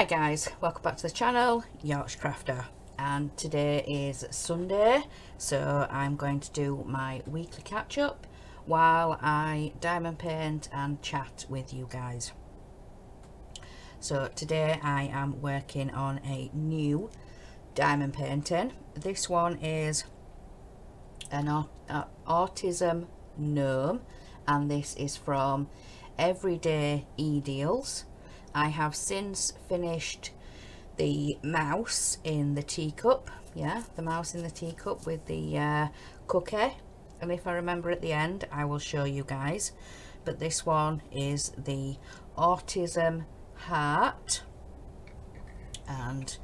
guys, welcome back to the channel, Yorkshire Crafter, and today is Sunday, so I'm going to do my weekly catch-up while I diamond paint and chat with you guys. So today I am working on a new diamond painting. This one is an Autism gnome, and this is from EveryDayEdeals. I have since finished the mouse in the teacup, the mouse in the teacup with the cookie, and if I remember at the end I will show you guys, but this one is the Autism heart, and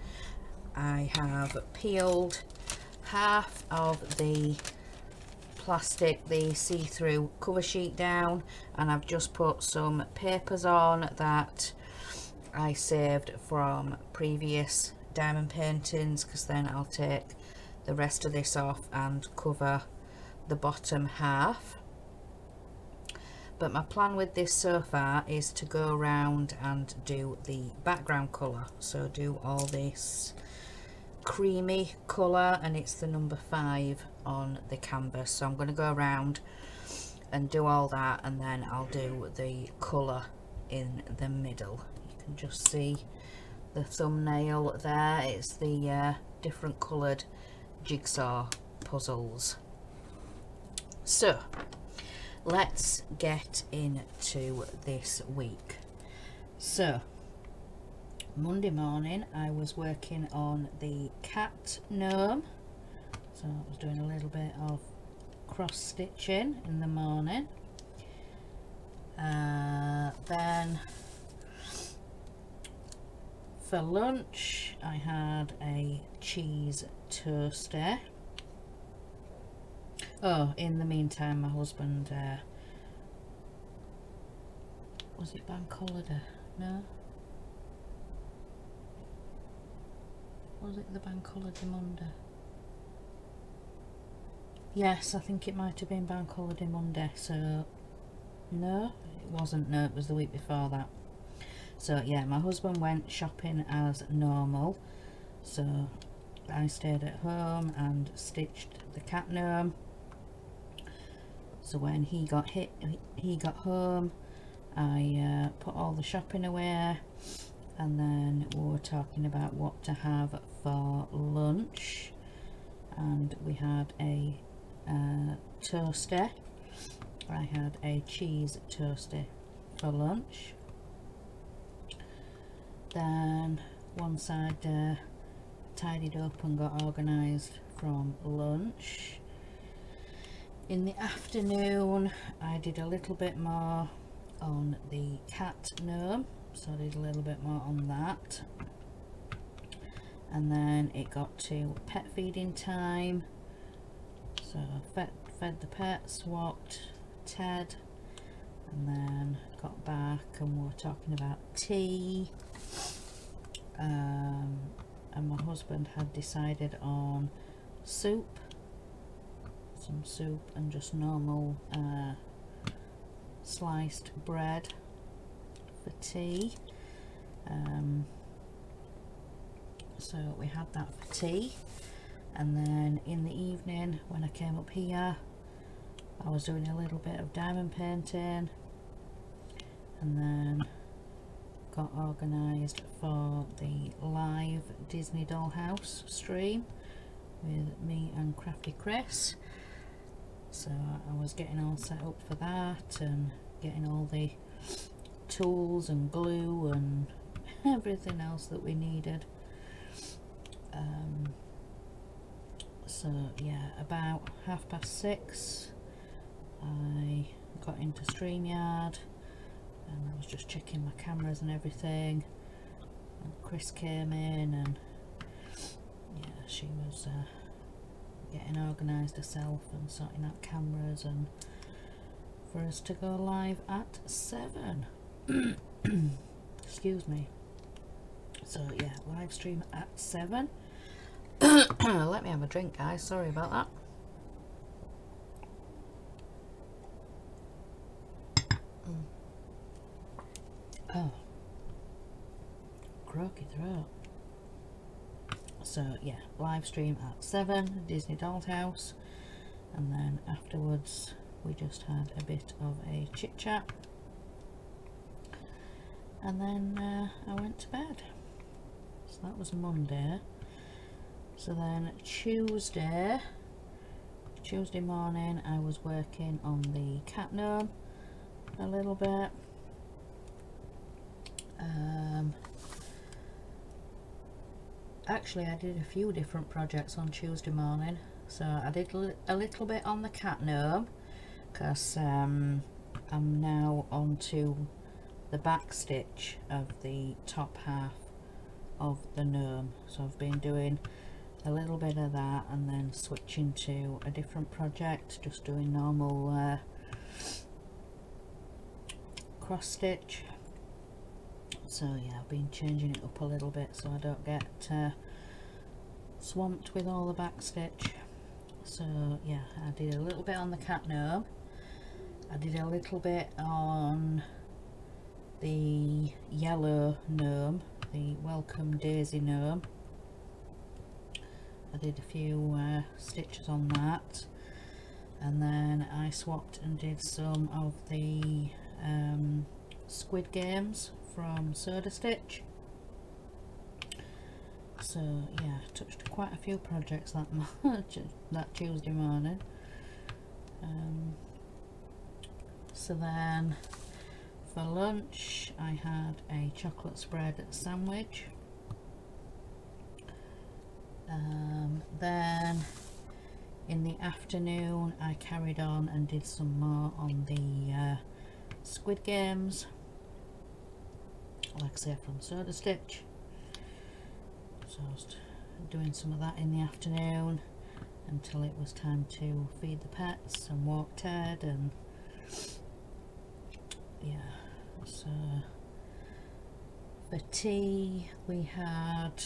I have peeled half of the plastic, the see-through cover sheet down, and I've just put some papers on that I saved from previous diamond paintings, because then I'll take the rest of this off and cover the bottom half. But my plan with this so far is to go around and do the background colour, so do all this creamy colour, and it's the number 5 on the canvas, so I'm going to go around and do all that, and then I'll do the colour in the middle. You can just see the thumbnail there, it's the different coloured jigsaw puzzles. So let's get into this week. So Monday morning I was working on the cat gnome, so I was doing a little bit of cross stitching in the morning. Then for lunch I had a cheese toastie. Oh, in the meantime my husband, was it bank holiday? No? Was it the bank holiday Monday? Yes, I think it might have been bank holiday Monday, so no, it wasn't. No, it was the week before that. So yeah, my husband went shopping as normal, so I stayed at home and stitched the cat gnome. So when he got home, I put all the shopping away, and then we were talking about what to have for lunch, and we had a toastie. I had a cheese toastie for lunch. Then once I'd tidied up and got organised from lunch, in the afternoon I did a little bit more on the cat gnome, so I did a little bit more on that, and then it got to pet feeding time, so I fed the pets, walked Ted, and then got back and we were talking about tea, and my husband had decided on soup, some soup and just normal sliced bread for tea. So we had that for tea, and then in the evening when I came up here I was doing a little bit of diamond painting, and then got organised for the live Disney Dollhouse stream with me and Crafty Chris. So I was getting all set up for that and getting all the tools and glue and everything else that we needed. So yeah, about 6:30 I got into StreamYard, and I was just checking my cameras and everything, and Chris came in, and yeah, she was getting organised herself and sorting out cameras, and for us to go live at 7. Excuse me. So yeah, live stream at 7. Let me have a drink, guys, sorry about that. Oh, croaky throat. So yeah, live stream at 7, Disney Dollhouse, and then afterwards we just had a bit of a chit chat, and then I went to bed. So that was Monday. So then Tuesday morning I was working on the cat gnome a little bit. Actually I did a few different projects on Tuesday morning. So I did a little bit on the cat gnome, because I'm now onto the back stitch of the top half of the gnome. So I've been doing a little bit of that and then switching to a different project, just doing normal cross stitch. So yeah, I've been changing it up a little bit so I don't get swamped with all the back stitch. So yeah, I did a little bit on the cat gnome, I did a little bit on the yellow gnome, the Welcome Daisy gnome. I did a few stitches on that, and then I swapped and did some of the squid games from Soda Stitch. So yeah, touched quite a few projects that that Tuesday morning. So then for lunch I had a chocolate spread sandwich. Then in the afternoon I carried on and did some more on the squid games, like I say, from Soda Stitch. So I was doing some of that in the afternoon until it was time to feed the pets and walk Ted, and yeah. So for tea we had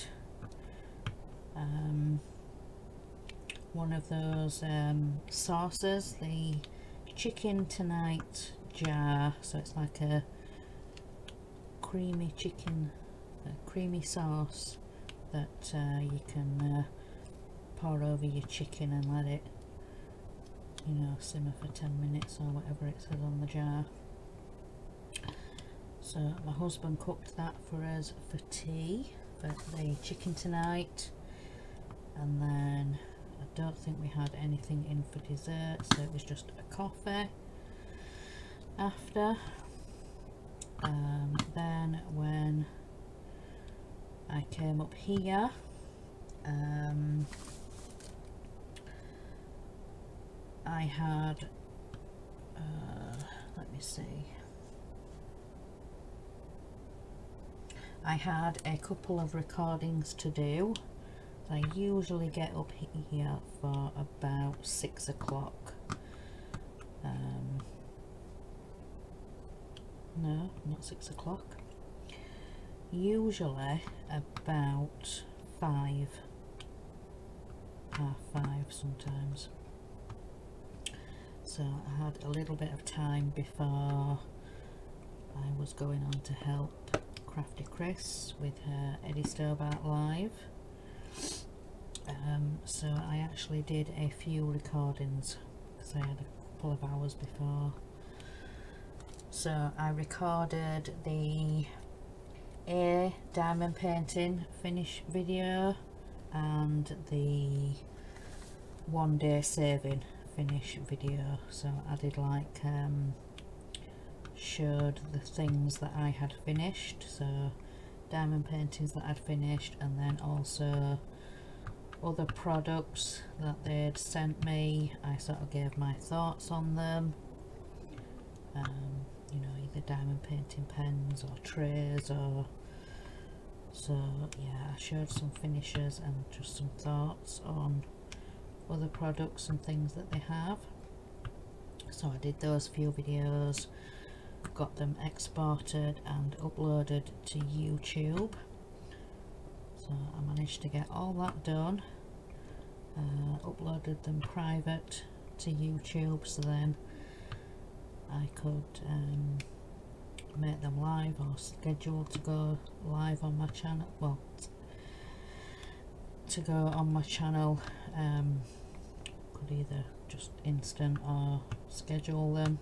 one of those sauces, the Chicken Tonight jar. So it's like a creamy chicken, creamy sauce that you can pour over your chicken and let it, you know, simmer for 10 minutes or whatever it says on the jar. So my husband cooked that for us for tea, for the Chicken Tonight, and then I don't think we had anything in for dessert, so it was just a coffee after. Then when I came up here, I had let me see, I had a couple of recordings to do. I usually get up here for about 6 o'clock. No, not 6 o'clock. Usually about 5, half 5 sometimes. So I had a little bit of time before I was going on to help Crafty Chris with her Eddie Stobart Live. So I actually did a few recordings because I had a couple of hours before. So I recorded the diamond painting finish video and the 1 day saving finish video. So I did like showed the things that I had finished, so diamond paintings that I'd finished, and then also other products that they'd sent me. I sort of gave my thoughts on them, you know, either diamond painting pens or trays, or so yeah, I showed some finishes and just some thoughts on other products and things that they have. So I did those few videos, got them exported and uploaded to YouTube. So I managed to get all that done, uploaded them private to YouTube, so then I could make them live or scheduled to go live on my channel. Well, to go on my channel. Could either just instant or schedule them.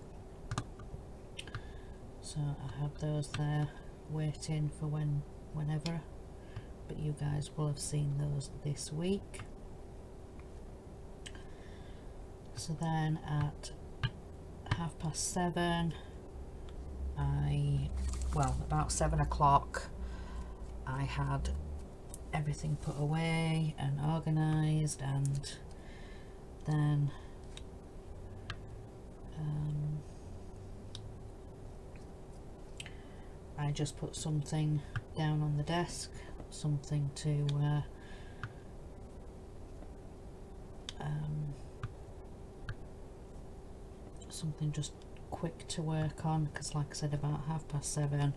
So I have those there waiting for whenever, but you guys will have seen those this week. So then at 7:30, about 7 o'clock, I had everything put away and organised, and then I just put something down on the desk, something to something just quick to work on, because like I said, about 7:30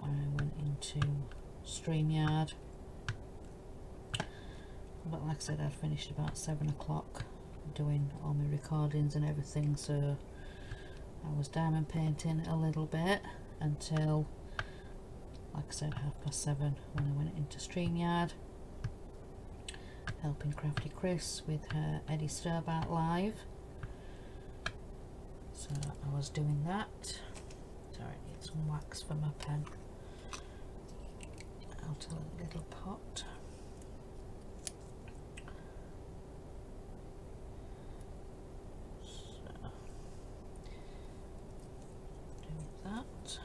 I went into StreamYard, but like I said, I'd finished about 7 o'clock doing all my recordings and everything, so I was diamond painting a little bit until, like I said, 7:30 when I went into StreamYard, helping Crafty Chris with her Eddie Stobart live. So I was doing that. Sorry, I need some wax for my pen. Out of a little pot. So, doing that.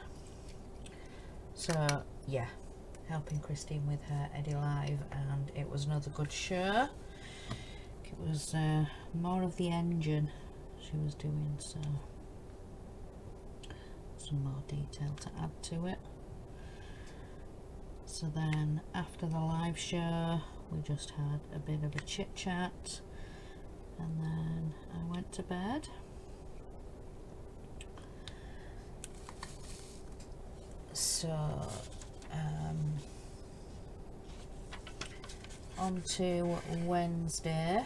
So yeah, helping Christine with her Eddie live, and it was another good show. It was more of the engine she was doing, so some more detail to add to it. So then after the live show we just had a bit of a chit chat, and then I went to bed. So on to Wednesday.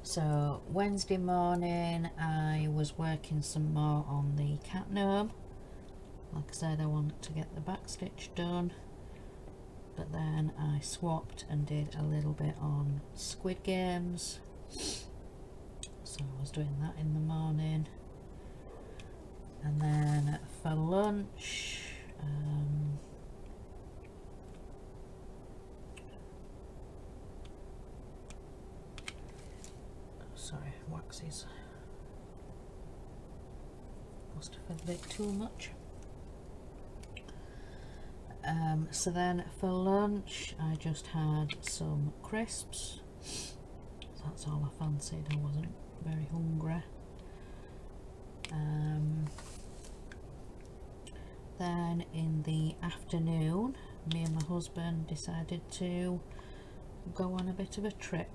So Wednesday morning I was working some more on the cat gnome. Like I said, I wanted to get the back stitch done, but then I swapped and did a little bit on Squid Games. So I was doing that in the morning, and then for lunch sorry, waxes must have been a bit too much. So then for lunch I just had some crisps. That's all I fancied. I wasn't very hungry. Then in the afternoon me and my husband decided to go on a bit of a trip.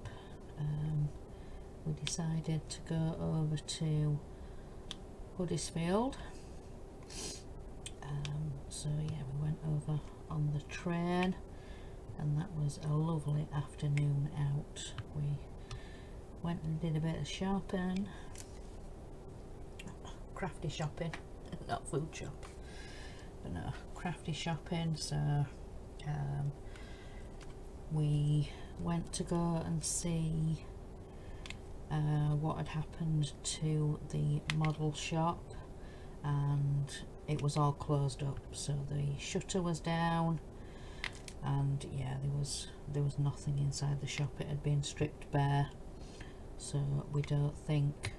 We decided to go over to Huddersfield. So yeah, we went over on the train, and that was a lovely afternoon out. We went and did a bit of shopping, crafty shopping, not food shop, but no, crafty shopping. So we went to go and see what had happened to the model shop, and it was all closed up, so the shutter was down, and yeah, there was nothing inside the shop. It had been stripped bare, so we don't think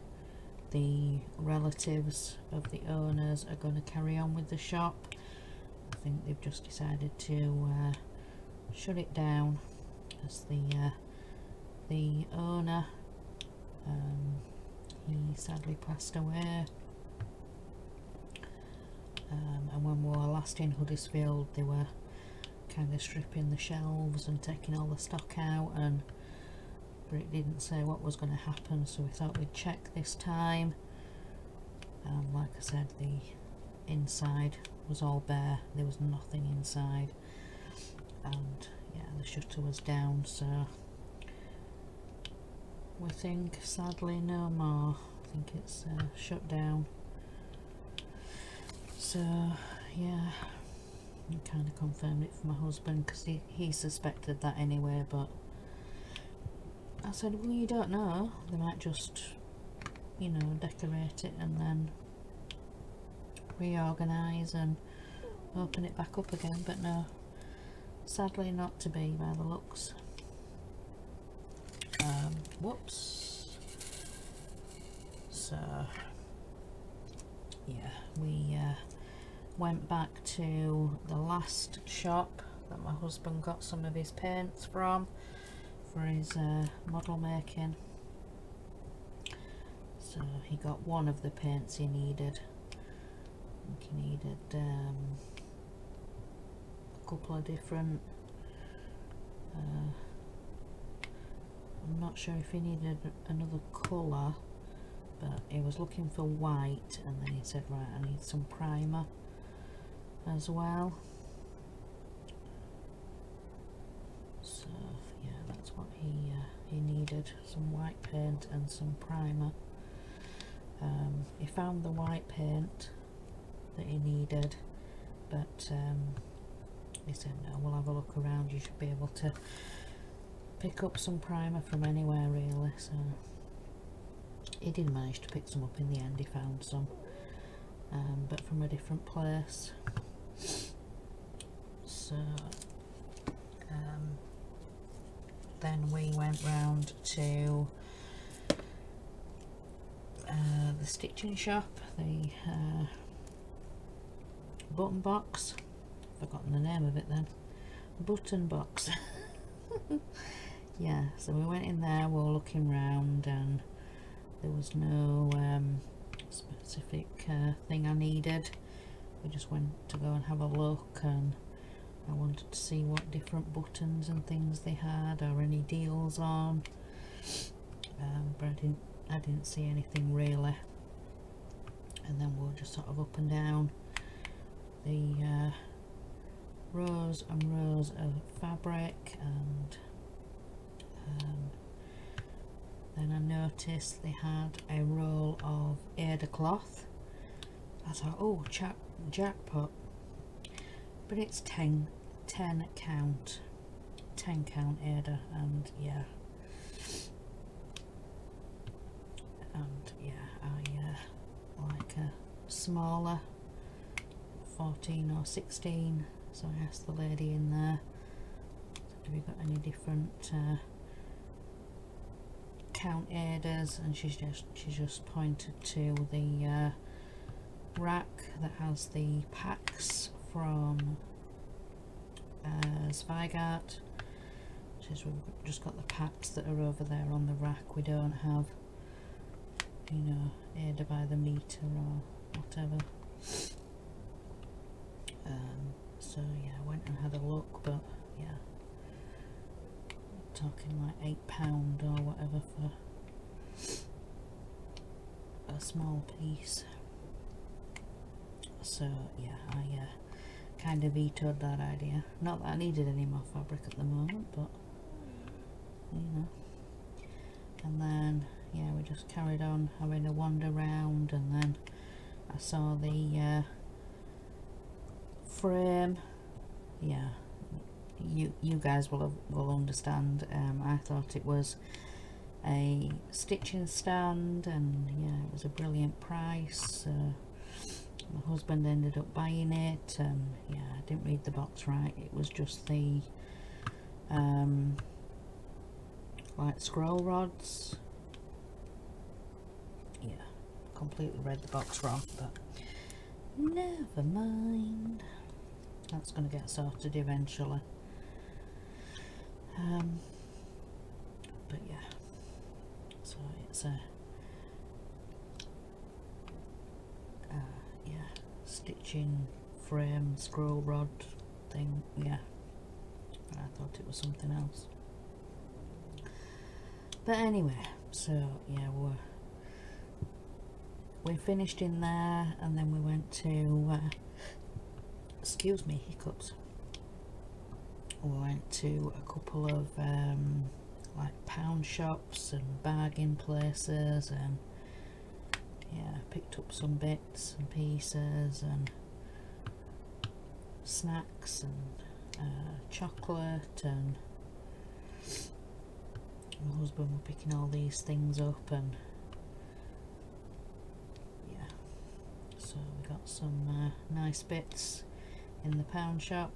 the relatives of the owners are going to carry on with the shop. I think they've just decided to shut it down, as the owner, he sadly passed away. And when we were last in Huddersfield, they were kind of stripping the shelves and taking all the stock out, but it didn't say what was going to happen, so we thought we'd check this time. And like I said, the inside was all bare, there was nothing inside, and yeah, the shutter was down, so we think sadly no more. I think it's shut down. So yeah, I kind of confirmed it for my husband because he suspected that anyway, but I said, well, you don't know, they might just, you know, decorate it and then reorganise and open it back up again, but no, sadly not to be by the looks. Whoops. So yeah, we went back to the last shop that my husband got some of his paints from for his model making. So he got one of the paints he needed. I think he needed a couple of different, I'm not sure if he needed another colour, but he was looking for white, and then he said, right, I need some primer as well. So yeah, that's what he needed, some white paint and some primer. He found the white paint that he needed, but he said, no, we'll have a look around, you should be able to pick up some primer from anywhere really. So he did manage to pick some up in the end, he found some, but from a different place. So then we went round to the stitching shop, the button box, forgotten the name of it then, button box. Yeah, so we went in there, we were looking round, and there was no specific thing I needed. We just went to go and have a look, and I wanted to see what different buttons and things they had, or any deals on, but I didn't see anything really. And then we were just sort of up and down the rows and rows of fabric, and then I noticed they had a roll of Aida cloth. I thought, oh, jackpot, but it's 10 count Aida, and yeah, I like a smaller 14 or 16, so I asked the lady in there, have you got any different count Aidas, and she just pointed to the rack that has the packs from Zweigart. She says, we've just got the packs that are over there on the rack, we don't have, you know, Aida by the meter or whatever. So yeah, I went and had a look, but yeah, talking like £8 or whatever for a small piece. So yeah, I kind of vetoed that idea. Not that I needed any more fabric at the moment, but you know. And then yeah, we just carried on having a wander round, and then I saw the frame. Yeah, you guys will understand. I thought it was a stitching stand, and yeah, it was a brilliant price. My husband ended up buying it. Yeah, I didn't read the box right. It was just the like scroll rods. Yeah, completely read the box wrong, but never mind. That's going to get sorted eventually. But yeah, so it's a yeah, stitching frame scroll rod thing. Yeah, but I thought it was something else. But anyway, so yeah, we finished in there, and then we went to excuse me, hiccups. We went to a couple of like pound shops and bargain places, and yeah, picked up some bits and pieces, and snacks and chocolate, and my husband were picking all these things up, and yeah, so we got some nice bits in the pound shop,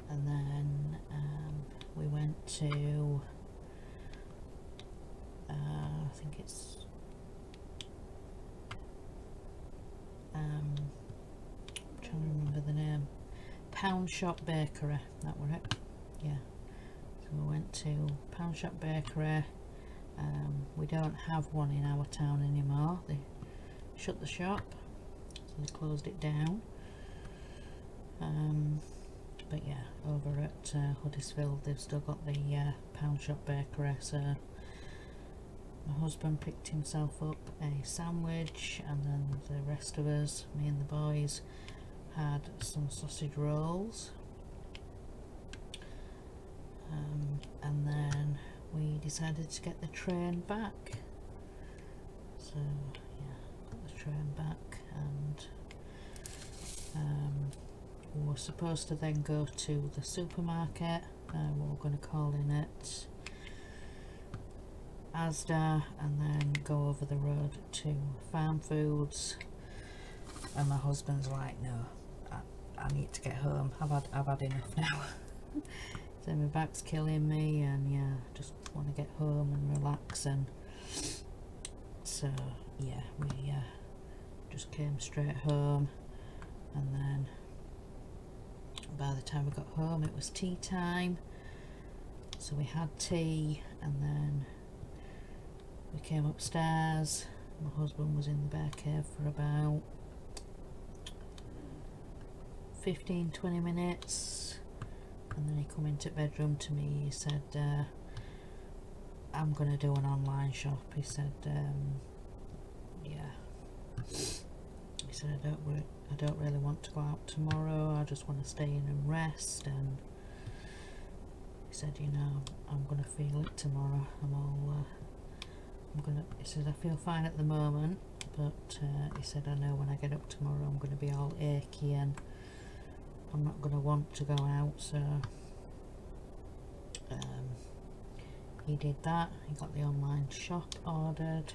and then we went to I think it's I'm trying to remember the name, Pound Shop Bakery, that were it, yeah. So we went to Pound Shop Bakery. We don't have one in our town anymore, they shut the shop, so they closed it down. But yeah, over at Huddersfield they've still got the Pound Shop Bakery, so my husband picked himself up a sandwich, and then the rest of us, me and the boys, had some sausage rolls, and then we decided to get the train back. So yeah, got the train back, and we were supposed to then go to the supermarket. We were going to call in it Asda, and then go over the road to Farm Foods, and my husband's like, no, I need to get home, I've had enough now. So my back's killing me, and yeah, just want to get home and relax, and so yeah, we just came straight home, and then by the time we got home it was tea time, so we had tea, and then we came upstairs. My husband was in the bear cave for about 15-20 minutes, and then he come into the bedroom to me. He said, I'm gonna do an online shop. He said, yeah, he said, I don't really want to go out tomorrow, I just want to stay in and rest. And he said, you know, I'm gonna feel it tomorrow. He said, I feel fine at the moment, but he said, I know when I get up tomorrow I'm going to be all achy and I'm not going to want to go out. So he did that. He got the online shop ordered,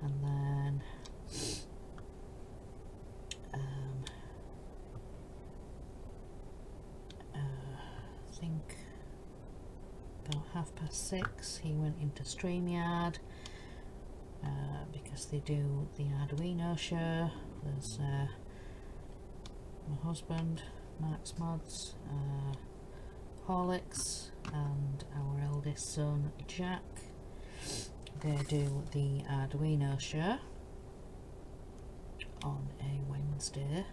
and then I think about 6:30 he went into StreamYard, because they do the Arduino show. There's my husband, Mark's Mods, Horlicks, and our eldest son Jack. They do the Arduino show on a Wednesday.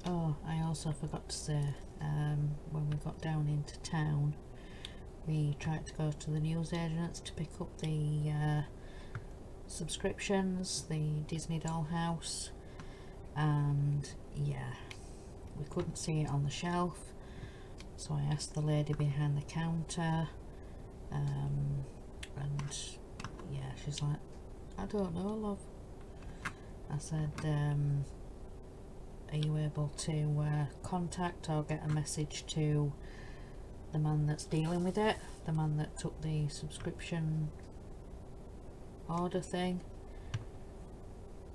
Oh, I also forgot to say, when we got down into town, we tried to go to the newsagents to pick up the subscriptions, the Disney Dollhouse, and yeah, we couldn't see it on the shelf, so I asked the lady behind the counter, and yeah, she's like, I don't know, love. I said, are you able to contact or get a message to the man that's dealing with it, the man that took the subscription order thing?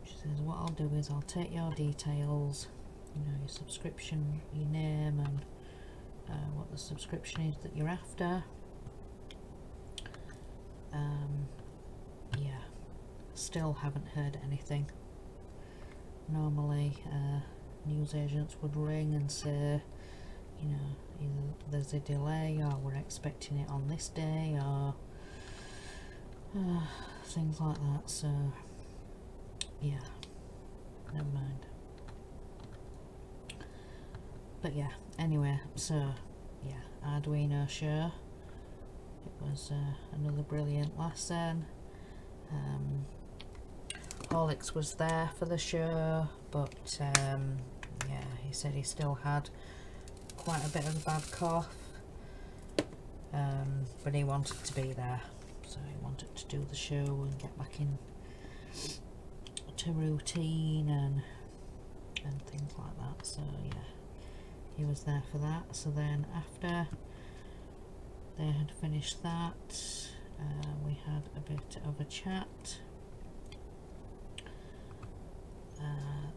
She says, what I'll do is I'll take your details, you know, your subscription, your name, and what the subscription is that you're after. Yeah, still haven't heard anything. Normally newsagents would ring and say, you know, either there's a delay or we're expecting it on this day, or things like that. So yeah, never mind. But yeah, anyway, so yeah, Arduino show. It was another brilliant lesson. Horlicks was there for the show, but yeah, he said he still had quite a bit of a bad cough, but he wanted to be there, so he wanted to do the show and get back in to routine and things like that. So yeah, he was there for that. So then after they had finished that, we had a bit of a chat.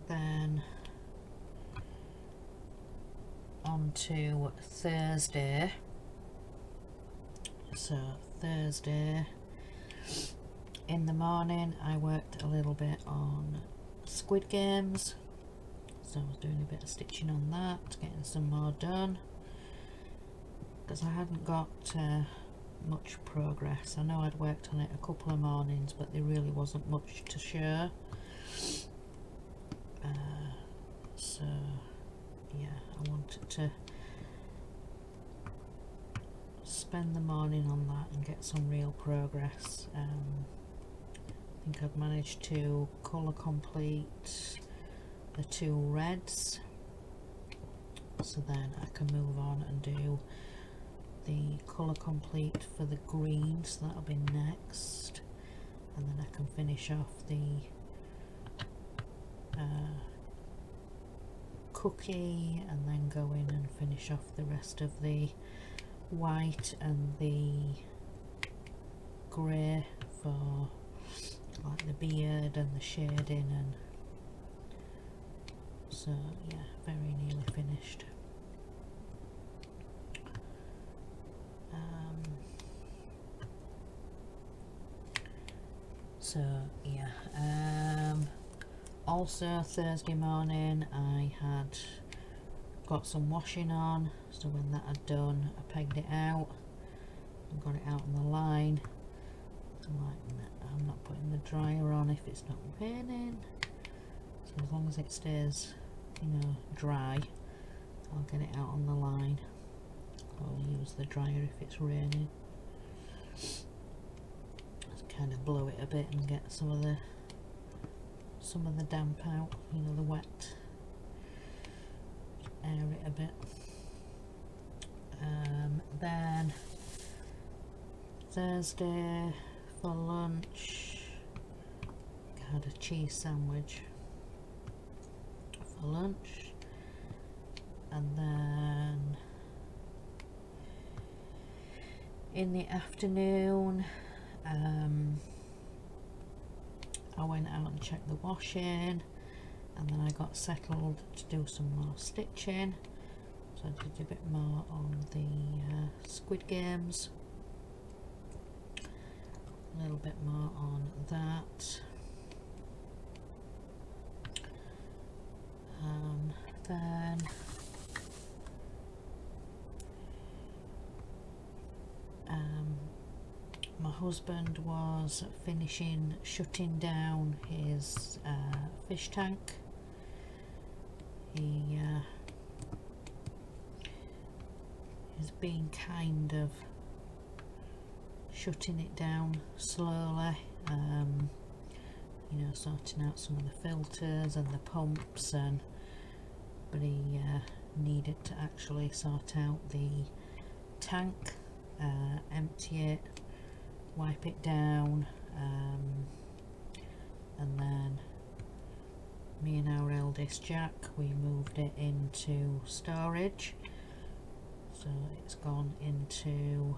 Then on to Thursday. So Thursday in the morning I worked a little bit on Squid Games, so I was doing a bit of stitching on that, getting some more done, because I hadn't got much progress. I know I'd worked on it a couple of mornings, but there really wasn't much to show. So yeah, I wanted to spend the morning on that and get some real progress. I think I've managed to colour complete the 2 reds, so then I can move on and do the colour complete for the green, so that'll be next, and then I can finish off the cookie, and then go in and finish off the rest of the white and the grey for like the beard and the shading, and so yeah, very nearly finished. So yeah, also Thursday morning I had got some washing on, so when that had done I pegged it out and got it out on the line. I'm like, I'm not putting the dryer on if it's not raining, so as long as it stays, you know, dry, I'll get it out on the line. I'll use the dryer if it's raining. Just kind of blow it a bit and get some of the damp out, you know, the wet, air it a bit. Then Thursday for lunch I had a cheese sandwich for lunch, and then in the afternoon I went out and checked the washing, and then I got settled to do some more stitching, so I did a bit more on the Squid Games, a little bit more on that. Then my husband was shutting down his fish tank. He has been kind of shutting it down slowly, you know, sorting out some of the filters and the pumps, but he needed to actually sort out the tank, empty it, wipe it down, and then me and our eldest Jack, we moved it into storage. So it's gone into,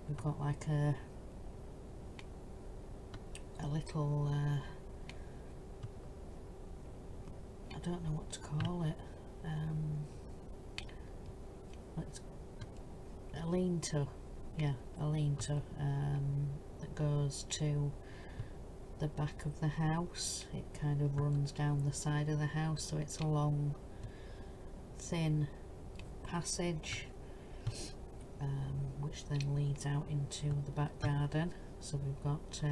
we've got like a little I don't know what to call it, it's a lean-to, yeah, a lean-to that goes to the back of the house. It kind of runs down the side of the house, so it's a long thin passage, which then leads out into the back garden. So we've got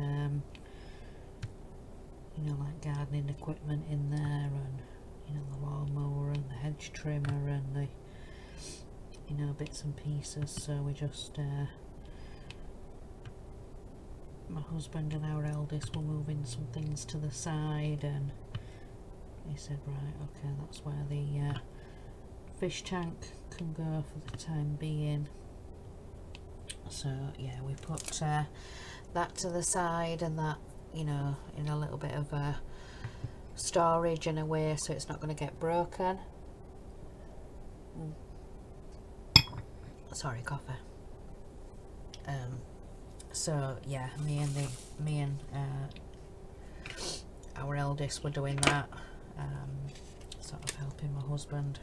you know, like gardening equipment in there, and you know, the lawnmower and the hedge trimmer and the, you know, bits and pieces. So we just my husband and our eldest were moving some things to the side, and he said, right, okay, that's where the fish tank can go for the time being. So yeah, we put that to the side, and that, you know, in a little bit of a storage and away so it's not going to get broken. Sorry, coffee. So yeah, me and our eldest were doing that, sort of helping my husband,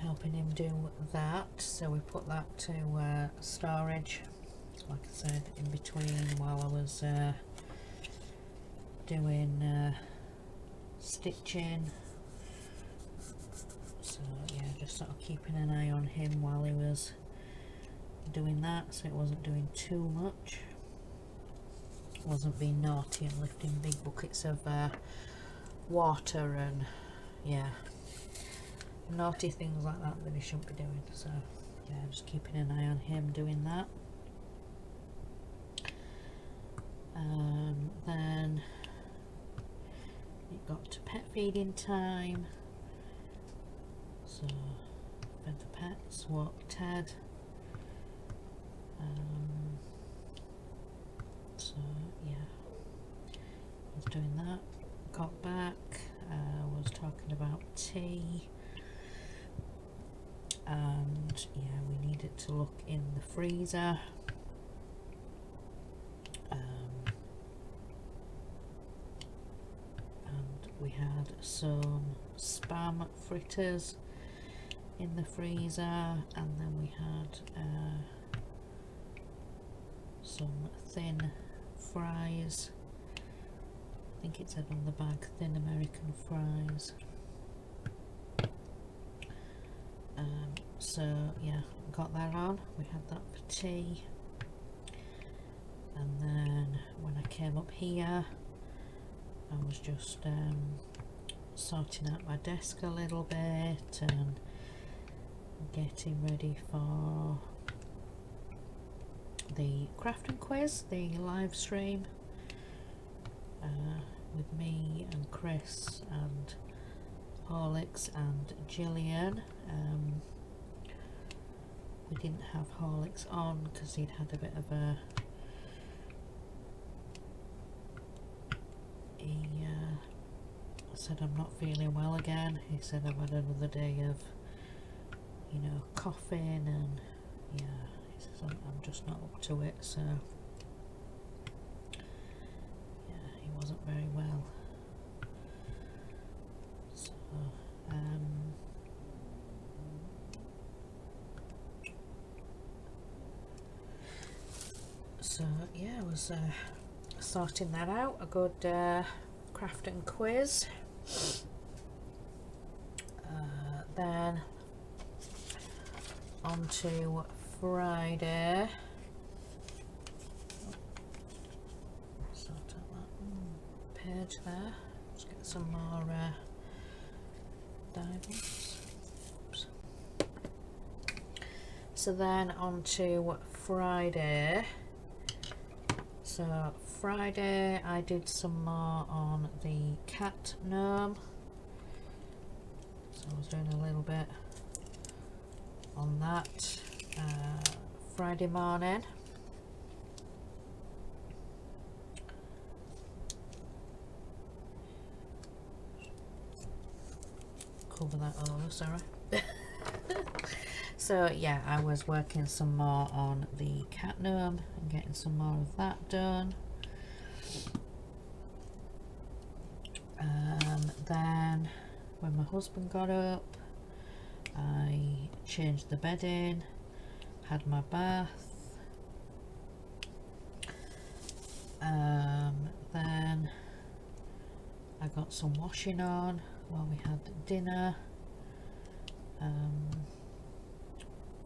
helping him do that. So we put that to storage, like I said, in between while I was doing stitching. So yeah, just sort of keeping an eye on him while he was doing that, so it wasn't doing too much, wasn't being naughty and lifting big buckets of water and yeah, naughty things like that that he shouldn't be doing. So yeah, just keeping an eye on him doing that. Then it got to pet feeding time, so fed the pets, walked Ted. So yeah, I was doing that, got back, was talking about tea, and yeah, we needed to look in the freezer. And we had some spam fritters in the freezer, and then we had some thin fries. I think it said on the bag thin American fries. So yeah, got that on. We had that for tea, and then when I came up here, I was just sorting out my desk a little bit and getting ready for the crafting quiz, the live stream with me and Chris and Horlicks and Gillian. We didn't have Horlicks on because he'd had a bit of a he said, I'm not feeling well again. He said, I've had another day of, you know, coughing, and yeah, he says, I'm just not up to it. So yeah, he wasn't very well. So yeah, I was sorting that out, a good crafting quiz. Then on to Friday. Sort out that page there. Let's get some more diamonds. Oops. So then on to Friday. So Friday I did some more on the cat gnome. So I was doing a little bit on that. Friday morning cover that over, sorry. So yeah, I was working some more on the cat gnome and getting some more of that done. Then when my husband got up, I changed the bedding, had my bath, then I got some washing on while we had dinner.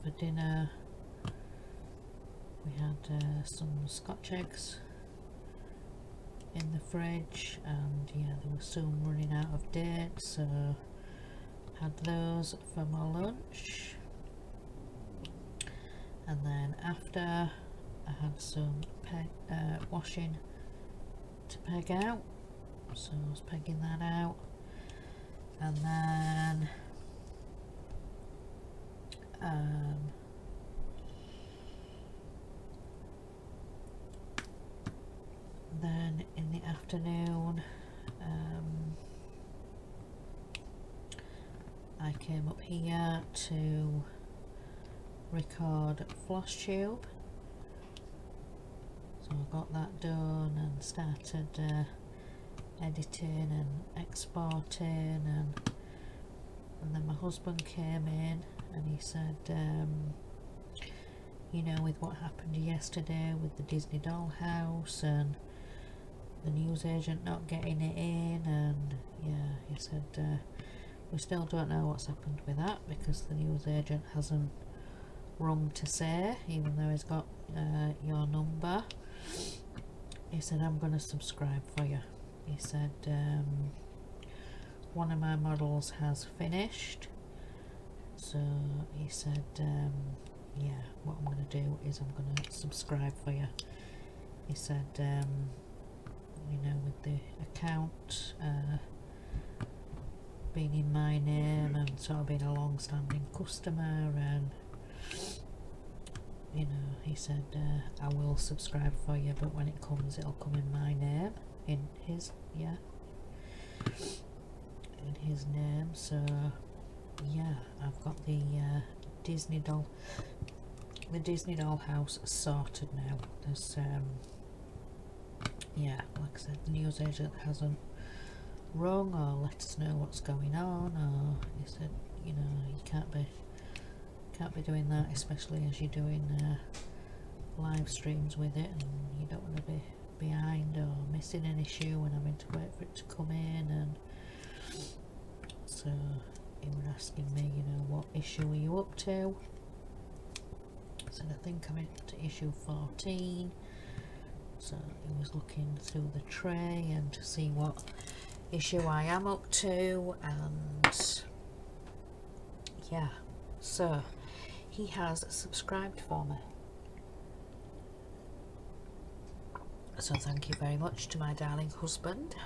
For dinner we had some Scotch eggs in the fridge, and yeah, they were soon running out of date, so had those for my lunch. And then after, I had some washing to peg out, so I was pegging that out. And And then in the afternoon I came up here to record floss tube, so I got that done and started editing and exporting, and then my husband came in and he said, you know, with what happened yesterday with the Disney dollhouse and the newsagent not getting it in, and yeah, he said we still don't know what's happened with that because the newsagent hasn't rung to say, even though he's got your number. He said, I'm going to subscribe for you. He said one of my models has finished, so he said yeah, what I'm going to do is I'm going to subscribe for you. He said you know, with the account being in my name and sort of being a long-standing customer, and you know, he said I will subscribe for you, but when it comes it'll come in my name, in his, yeah, in his name. So yeah, I've got the Disney dollhouse sorted now. There's yeah, like I said, the newsagent hasn't rung or let us know what's going on, or he said, you know, you can't be doing that, especially as you're doing live streams with it, and you don't want to be behind or missing an issue and having to wait for it to come in. And so he was asking me, you know, what issue are you up to? I said, I think I'm into issue 14. So he was looking through the tray and to see what issue I am up to, and yeah, so he has subscribed for me. So thank you very much to my darling husband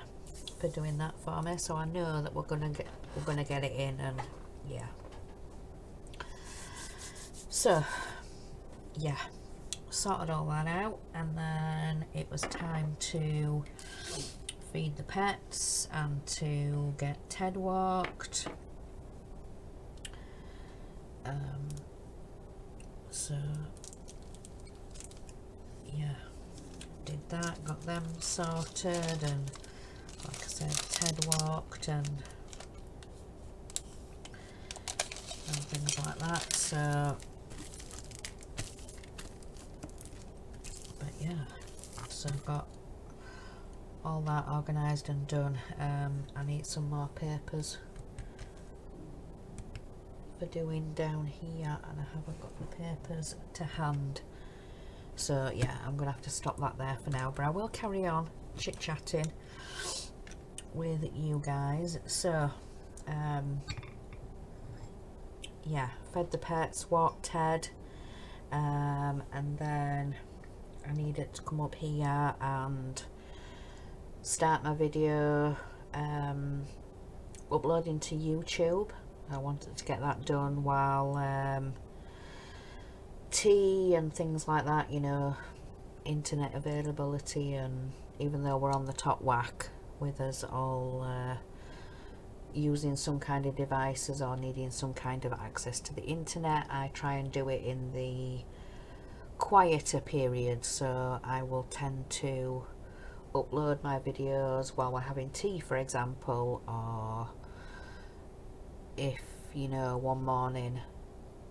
for doing that for me. So I know that we're gonna get it in, and yeah. So yeah, sorted all that out, and then it was time to feed the pets and to get Ted walked. So yeah, did that, got them sorted, and like I said, Ted walked and things like that. So but yeah, so I've got all that organised and done. I need some more papers for doing down here, and I haven't got the papers to hand, so yeah, I'm gonna have to stop that there for now, but I will carry on chit-chatting with you guys. So yeah, fed the pets, walked Ted, and then I needed to come up here and start my video uploading to YouTube. I wanted to get that done while tea and things like that, you know, internet availability, and even though we're on the top whack with us all using some kind of devices or needing some kind of access to the internet, I try and do it in the quieter period. So I will tend to upload my videos while we're having tea, for example, or if, you know, one morning,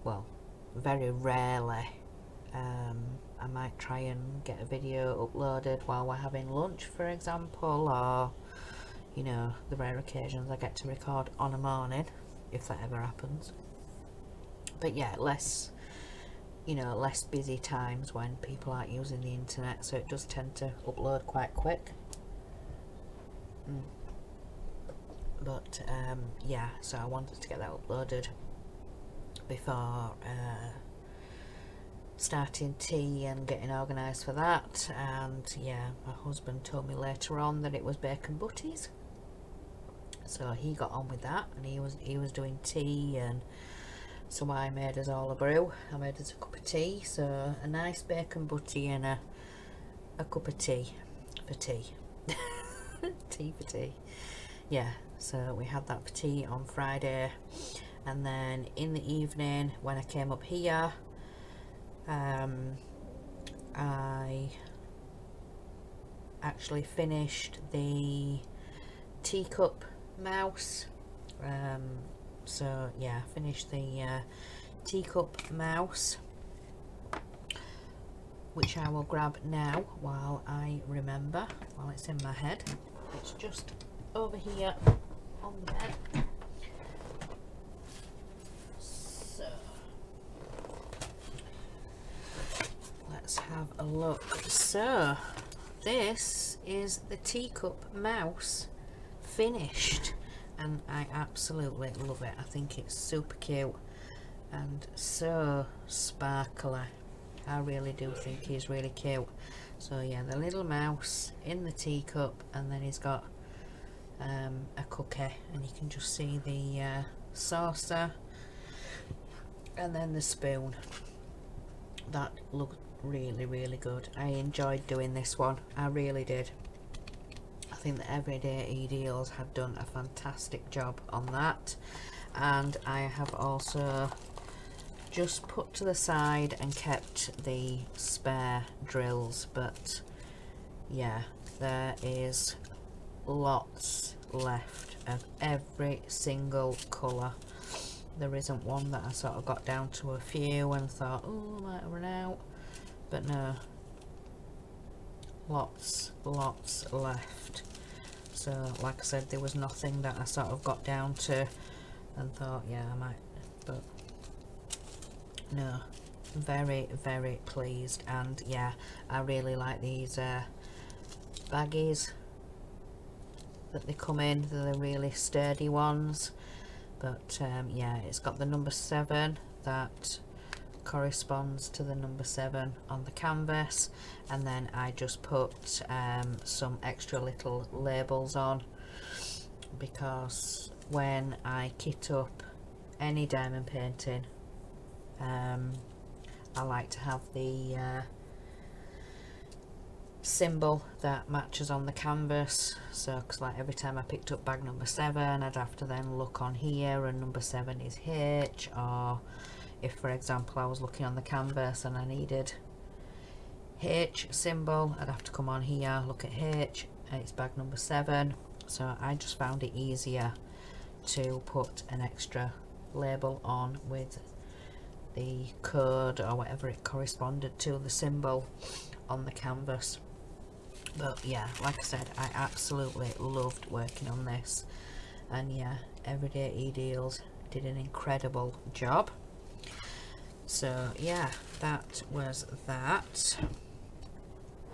well, very rarely, I might try and get a video uploaded while we're having lunch, for example, or, you know, the rare occasions I get to record on a morning, if that ever happens. But yeah, less, you know, less busy times when people aren't using the internet, so it does tend to upload quite quick. But yeah, so I wanted to get that uploaded before starting tea and getting organised for that. And yeah, my husband told me later on that it was bacon butties, so he got on with that, and he was doing tea, and so I made us all a brew. I made us a cup of tea, so a nice bacon butty and a cup of tea. for tea. Tea for tea. Yeah, so we had that for tea on Friday, and then in the evening when I came up here, I actually finished the teacup mouse. So yeah, finished the teacup mouse, which I will grab now while I remember, while it's in my head. It's just over here on the bed. So let's have a look. So this is the teacup mouse finished, and I absolutely love it. I think it's super cute and so sparkly. I really do think he's really cute. So yeah, the little mouse in the teacup, and then he's got a cookie, and you can just see the saucer and then the spoon. That looked really, really good. I enjoyed doing this one. I really did. I think that EveryDayEdeals had done a fantastic job on that, and I have also just put to the side and kept the spare drills. But yeah, there is lots left of every single colour. There isn't one that I sort of got down to a few and thought, oh, I might run out, but no, lots left. So like I said, there was nothing that I sort of got down to and thought, yeah, I might, but no, very, very pleased. And yeah, I really like these baggies that they come in. They're the really sturdy ones. But yeah, it's got the number 7 that corresponds to the number 7 on the canvas, and then I just put some extra little labels on, because when I kit up any diamond painting, I like to have the symbol that matches on the canvas. So because like every time I picked up bag number 7, I'd have to then look on here, and number 7 is H, or if for example I was looking on the canvas and I needed H symbol, I'd have to come on here, look at H, and it's bag number 7. So I just found it easier to put an extra label on with the code or whatever it corresponded to, the symbol on the canvas. But yeah, like I said, I absolutely loved working on this, and yeah, EveryDayEdeals did an incredible job. So yeah, that was that.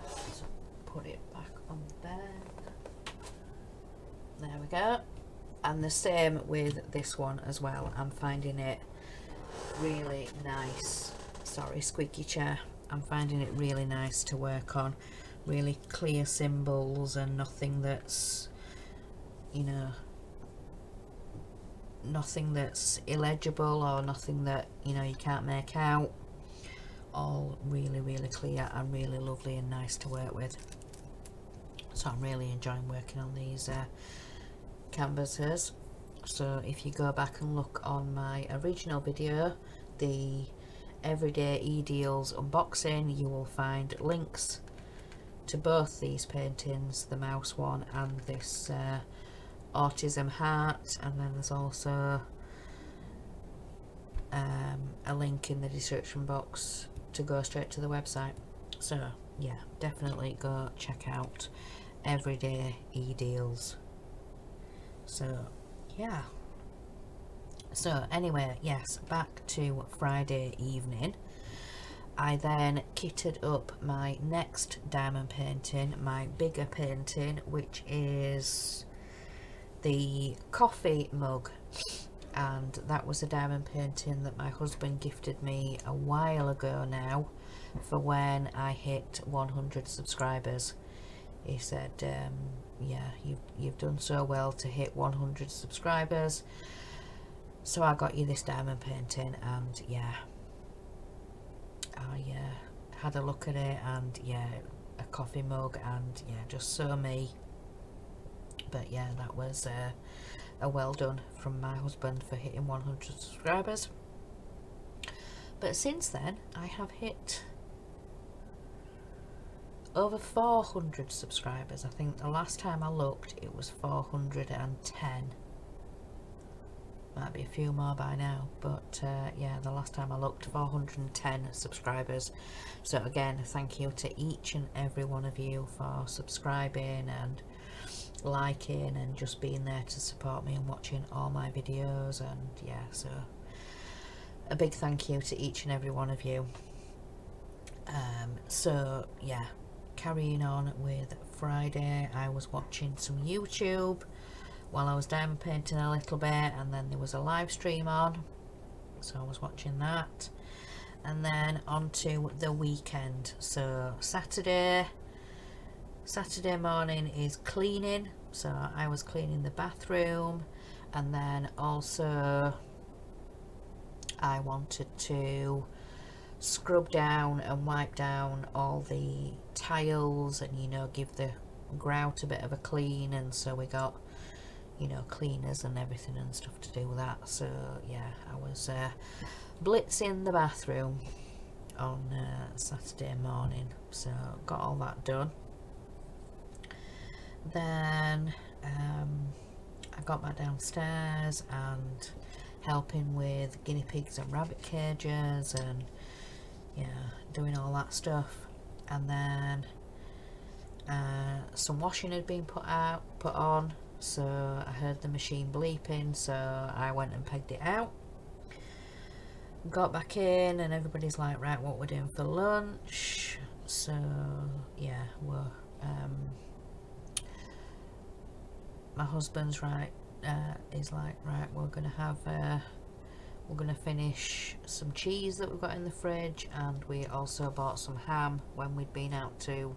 Let's put it back on the bed. There we go. And the same with this one as well. I'm finding it really nice. Sorry, squeaky chair. I'm finding it really nice to work on. Really clear symbols, and nothing that's, you know, nothing that's illegible, or nothing that, you know, you can't make out. All really, really clear and really lovely and nice to work with. So I'm really enjoying working on these canvases. So if you go back and look on my original video, the EveryDayEdeals unboxing, you will find links to both these paintings, the mouse one and this Autism heart, and then there's also a link in the description box to go straight to the website. So yeah, definitely go check out EveryDayEdeals. So yeah, so anyway, yes, back to Friday evening. I then kitted up my next diamond painting, my bigger painting, which is the coffee mug, and that was a diamond painting that my husband gifted me a while ago now, for when I hit 100 subscribers. He said, yeah, you've done so well to hit 100 subscribers, so I got you this diamond painting. And yeah, I had a look at it, and yeah, a coffee mug, and yeah, just so me. But yeah, that was a well done from my husband for hitting 100 subscribers. But since then I have hit over 400 subscribers. I think the last time I looked it was 410. Might be a few more by now, but yeah, the last time I looked, 410 subscribers. So again, thank you to each and every one of you for subscribing and liking and just being there to support me and watching all my videos. And yeah, so a big thank you to each and every one of you. So yeah, carrying on with Friday, I was watching some YouTube while I was diamond painting a little bit, and then there was a live stream on, so I was watching that. And then on to the weekend. So Saturday morning is cleaning, so I was cleaning the bathroom, and then also I wanted to scrub down and wipe down all the tiles and, you know, give the grout a bit of a clean. And so we got, you know, cleaners and everything and stuff to do with that. So yeah, I was blitzing the bathroom on Saturday morning, so got all that done. Then I got back downstairs and helping with guinea pigs and rabbit cages and yeah, doing all that stuff. And then some washing had been put on, so I heard the machine bleeping, so I went and pegged it out. Got back in and everybody's like, right, what we're doing for lunch? So yeah, we're my husband's right, is like, right, we're gonna finish some cheese that we've got in the fridge, and we also bought some ham when we'd been out to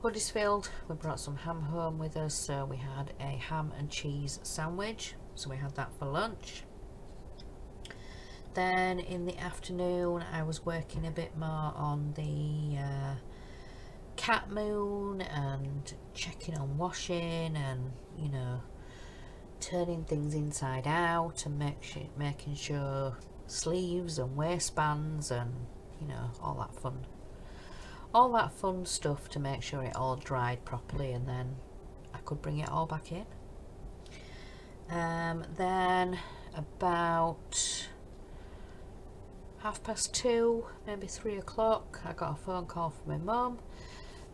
Huddersfield. We brought some ham home with us, so we had a ham and cheese sandwich, so we had that for lunch. Then in the afternoon I was working a bit more on the cat moon and checking on washing and, you know, turning things inside out and making sure sleeves and waistbands and, you know, all that fun stuff to make sure it all dried properly, and then I could bring it all back in. Then about 2:30, maybe 3 o'clock, I got a phone call from my mum.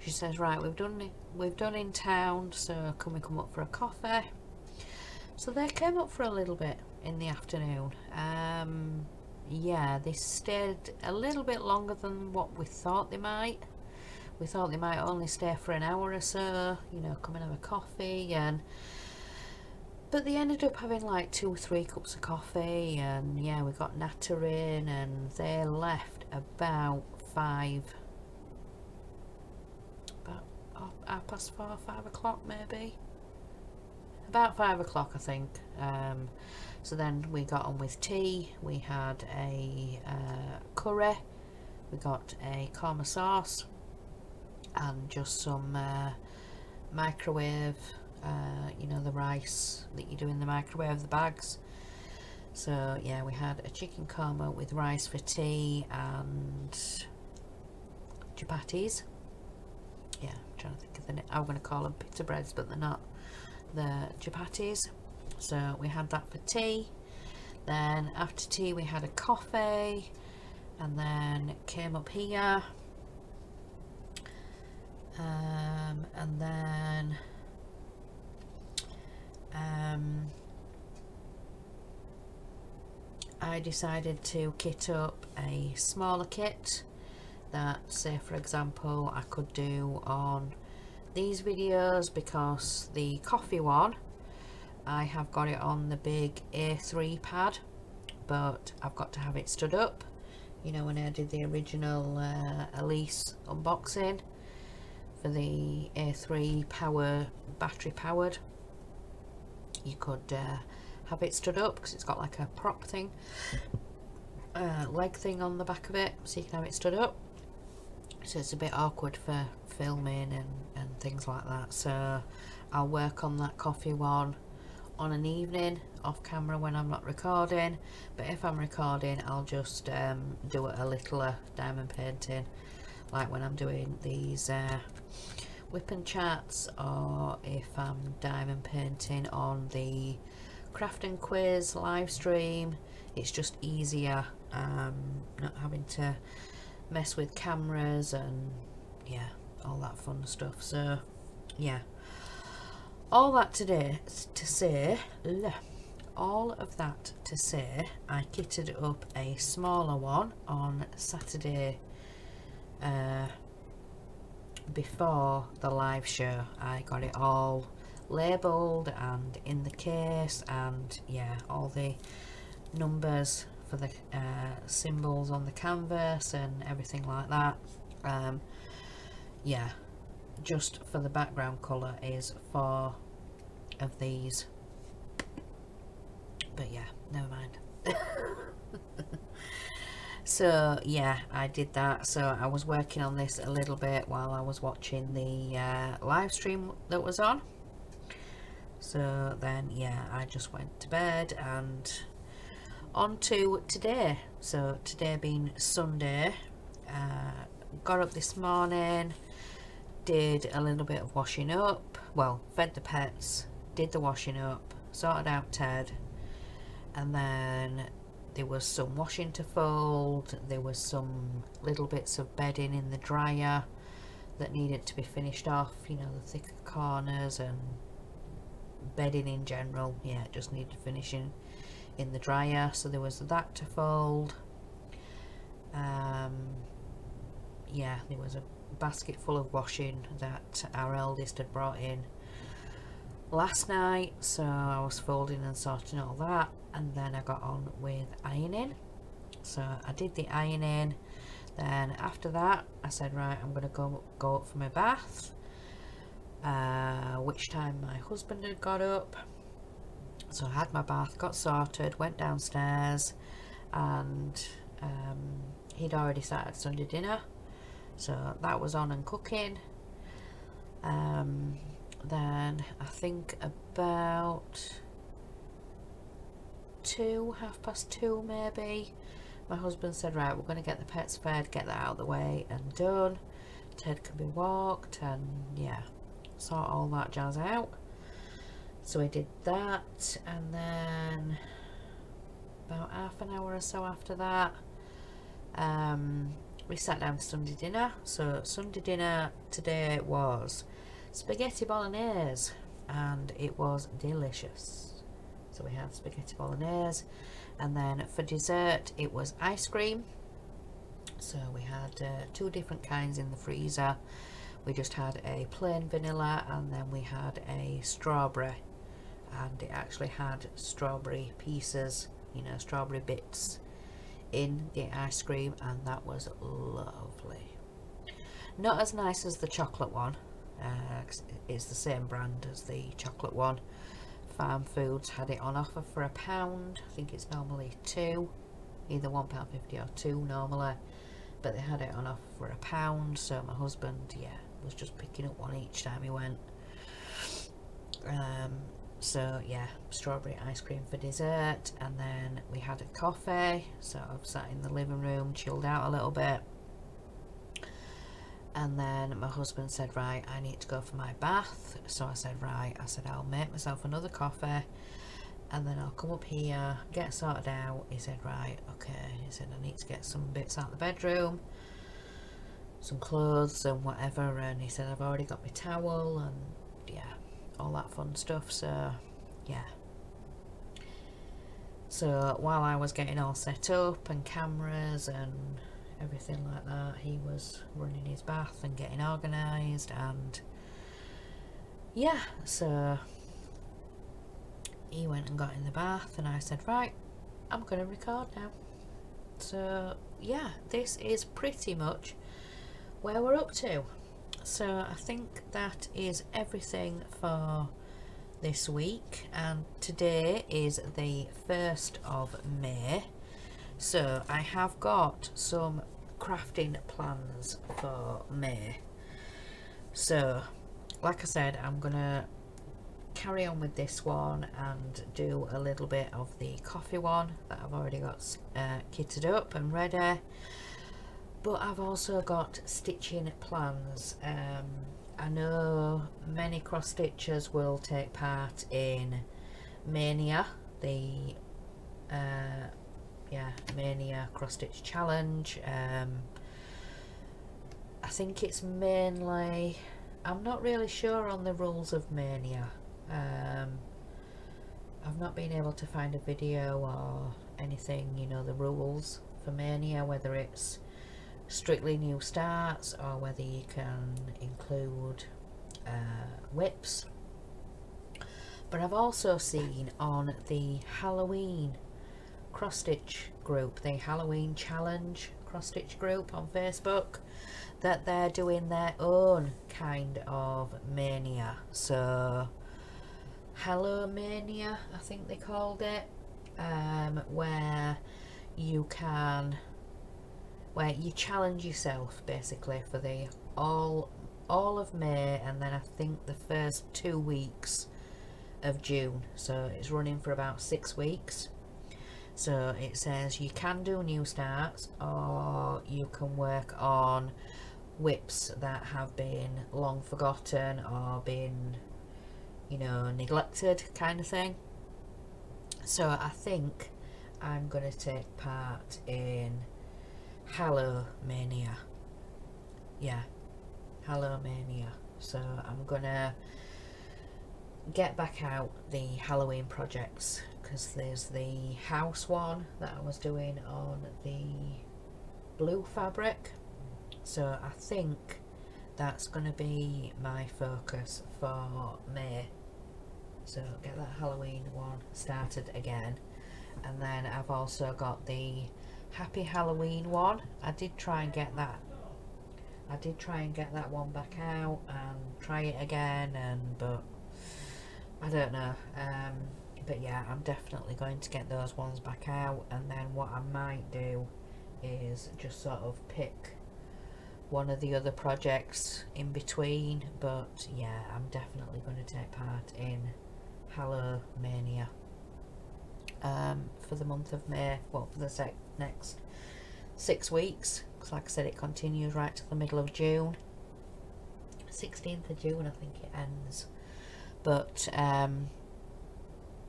She says, right, we've done in town, so can we come up for a coffee? So they came up for a little bit in the afternoon. Yeah, they stayed a little bit longer than what we thought they might. We thought they might only stay for an hour or so, you know, come and have a coffee, but they ended up having like 2 or 3 cups of coffee, and yeah, we got natter in, and they left about 4:30, 5 o'clock maybe. About 5 o'clock, I think. So then we got on with tea. We had a curry, we got a korma sauce, and just some microwave, you know, the rice that you do in the microwave, the bags. So yeah, we had a chicken korma with rice for tea and chapatis. Yeah, I'm trying to think of the name. I'm going to call them pita breads, but they're not. The chapatis. So we had that for tea. Then after tea we had a coffee, and then came up here, and then I decided to kit up a smaller kit that, say for example, I could do on these videos, because the coffee one, I have got it on the big A3 pad, but I've got to have it stood up. You know, when I did the original Elise unboxing for the A3 battery powered, you could have it stood up because it's got like a prop thing, leg thing on the back of it, so you can have it stood up. so it's a bit awkward for filming and things like that. So I'll work on that coffee one on an evening off camera when I'm not recording, but if I'm recording I'll just do a littler diamond painting, like when I'm doing these Wip and Chats, or if I'm diamond painting on the craft and quiz live stream. It's just easier, not having to mess with cameras and yeah, all that fun stuff. So yeah, all that today to say, all of that to say, I kitted up a smaller one on Saturday before the live show. I got it all labelled and in the case, and yeah, all the numbers for the symbols on the canvas and everything like that. Yeah, just for the background colour is 4 of these, but yeah, never mind. So yeah, I did that. So I was working on this a little bit while I was watching the live stream that was on. So then yeah, I just went to bed and on to today. So today being Sunday, got up this morning, did a little bit of washing up, well, fed the pets, did the washing up, sorted out Ted, and then there was some washing to fold, there was some little bits of bedding in the dryer that needed to be finished off, you know, the thicker corners and bedding in general, yeah, it just needed finishing in the dryer. So there was that to fold. Yeah, there was a basket full of washing that our eldest had brought in last night, so I was folding and sorting all that, and then I got on with ironing. So I did the ironing, then after that I said, right, I'm gonna go up for my bath, which time my husband had got up. So I had my bath, got sorted, went downstairs, and he'd already started Sunday dinner, so that was on and cooking. Then I think about 2:30 maybe, my husband said, right, we're going to get the pets fed, get that out of the way and done, Ted can be walked, and yeah, sort all that jazz out. So I did that, and then about half an hour or so after that, we sat down for Sunday dinner. So Sunday dinner today was spaghetti bolognese, and it was delicious. So we had spaghetti bolognese, and then for dessert it was ice cream. So we had 2 different kinds in the freezer. We just had a plain vanilla, and then we had a strawberry, and it actually had strawberry pieces, you know, strawberry bits in the ice cream, and that was lovely. Not as nice as the chocolate one, it's the same brand as the chocolate one. Farm Foods had it on offer for £1. I think it's normally 2, either £1.50 or 2 normally, but they had it on offer for £1. So my husband, yeah, was just picking up one each time he went. So yeah, strawberry ice cream for dessert, and then we had a coffee. So I've sat in the living room, chilled out a little bit, and then my husband said, right, I need to go for my bath. So I said, right, I'll make myself another coffee, and then I'll come up here, get sorted out. He said, right, okay. He said, I need to get some bits out of the bedroom, some clothes and whatever, and he said, I've already got my towel and yeah, all that fun stuff. So yeah, so while I was getting all set up and cameras and everything like that, he was running his bath and getting organised, and yeah, so he went and got in the bath, and I said, right, I'm going to record now. So yeah, this is pretty much where we're up to. So I think that is everything for this week, and today is the 1st of May. So I have got some crafting plans for May. So like I said, I'm gonna carry on with this one and do a little bit of the coffee one that I've already got kitted up and ready, but I've also got stitching plans. I know many cross stitchers will take part in Mania, the Mania cross stitch challenge. I think it's mainly, I'm not really sure on the rules of Mania. I've not been able to find a video or anything, you know, the rules for Mania, whether it's strictly new starts or whether you can include whips. But I've also seen on the Halloween cross stitch group, the Halloween challenge cross stitch group on Facebook, that they're doing their own kind of Mania. So Hello Mania, I think they called it, where you challenge yourself basically for the all of May, and then I think the first 2 weeks of June. So it's running for about 6 weeks. So it says you can do new starts, or you can work on whips that have been long forgotten or been, you know, neglected kind of thing. So I think I'm going to take part in Hello Mania. Yeah, Hello Mania. So I'm going to get back out the Halloween projects, because there's the house one that I was doing on the blue fabric. So I think that's going to be my focus for May. So get that Halloween one started again. And then I've also got the Happy Halloween one. I did try and get that one back out and try it again, but I don't know. But yeah, I'm definitely going to get those ones back out, and then what I might do is just sort of pick one of the other projects in between. But yeah, I'm definitely going to take part in Hello Mania for the month of May, well, for the next 6 weeks, because like I said, it continues right to the middle of June. 16th of June I think it ends. But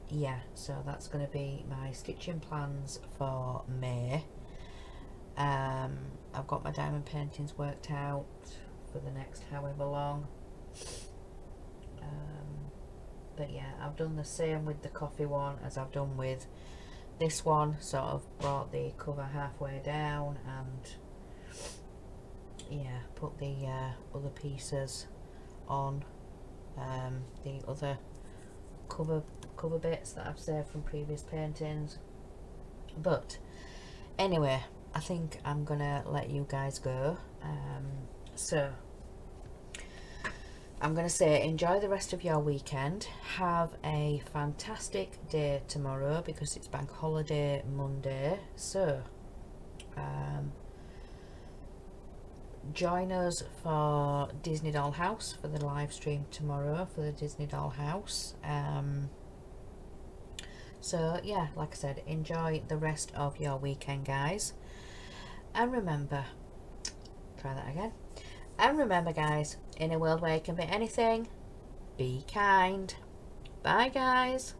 yeah, so that's going to be my stitching plans for May. I've got my diamond paintings worked out for the next however long. But yeah, I've done the same with the coffee one as I've done with this one. Sort of brought the cover halfway down and yeah, put the other pieces on the other cover bits that I've saved from previous paintings. But anyway, I think I'm gonna let you guys go. So I'm gonna say enjoy the rest of your weekend. Have a fantastic day tomorrow because it's bank holiday Monday. So join us for Disney Doll House for the live stream tomorrow for the Disney Doll House. So yeah, like I said, enjoy the rest of your weekend, guys. And remember, try that again. And remember, guys, in a world where you can be anything, be kind. Bye, guys.